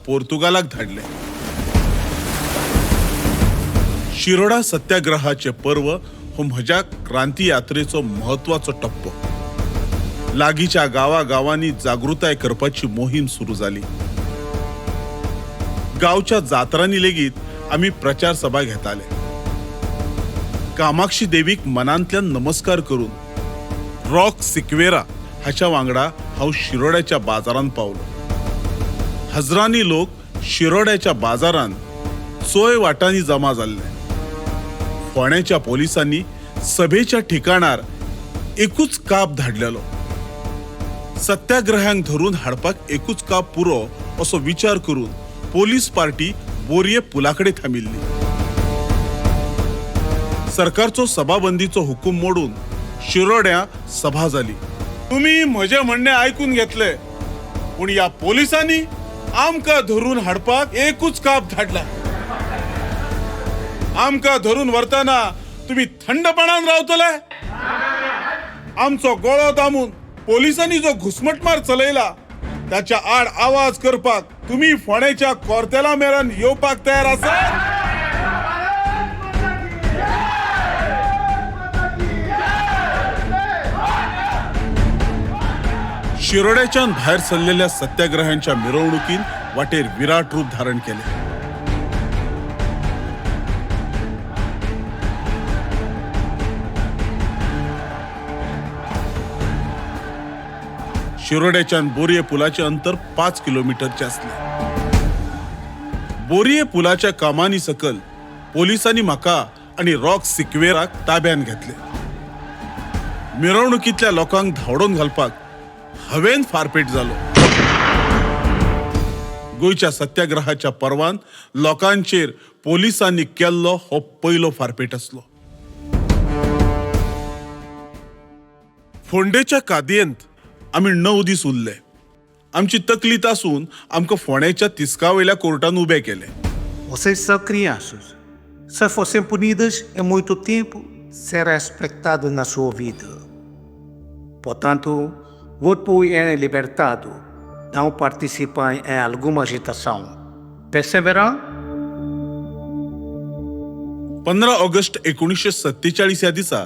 पोर्तुगालाक धाडले. शिरोडा सत्याग्रहाचे पर्व हो म्हज्या क्रांती यात्रेचो महत्वाचो टप्पो. लागींच्या गावागावांनी जागृताय करपाची मोहीम सुरू जाली. गावच्या जात्रांनी लेगीत आम्ही प्रचार सभा घेताले. कामाक्षी देवीक मनांतल्यान नमस्कार करून रॉक सिक्वेरा हाच्या वांगडा हांव शिरोड्याच्या बाजारांत पावलो. हजारांनी लोक शिरोड्याच्या बाजारांत चोय वाटांनी जमा जाल्ले. फोंड्याच्या पोलिसांनी सभेच्या ठिकाणार एकूच काप धाडलेलो. सत्याग्रह्यांक धरून हाडपाक एकूच काप पुरो असो विचार करून पोलीस पार्टी बोरये पुलाकडे थांबिल्ली. सरकारचो सभाबंदीचो हुकूम मोडून शिरोड्या सभा जाली. तुम्ही म्हजे म्हणणे ऐकून घेतले, पण या पोलिसांनी आमका धरून हाडपाक एकूच काप धाडला. आमका धरून व्हरताना तुम्ही थंडपणान रावतले. आमचो गळो दामून पोलिसांनी जो घुसमटमार चलयला त्याच्या आड आवाज करपाक तुम्ही फोंड्याच्या कोर्तेला मेरेन येवपाक तयार आसात? शिरोड्याच्यान भायर सरलेल्या सत्याग्रह्यांच्या मिरवणुकीन वाटेर विराट रूप धारण केले. शिरोड्याच्यान बोरये पुलाचे अंतर 5 किलोमीटरचे असले. बोरये पुलाच्या कामांनी सकल पोलिसांनी म्हाका आणि रॉक सिक्वेराक ताब्यान घेतले. मिरवणुकीतल्या लोकांक धांवडोन घालपाक हवेन फारपेट जालो. गोयच्या सत्याग्रहाच्या पर्वान लोकांचेर पोलिसांनी केल्लो हो पयलो फारपेट असलो. फोंडेच्या कादयेंत आमी 9 दीस उरले. आमची तकलीत आसून आमकां फोंड्याच्या तिस्कावयल्या कोर्टान उबे केले. Vocês são crianças. Se fossem punidas em muito tempo, será respeitado na sua vida. Portanto, voto é libertado. Não participar em alguma agitação. Perceberá? 15 August 1947 या दिसा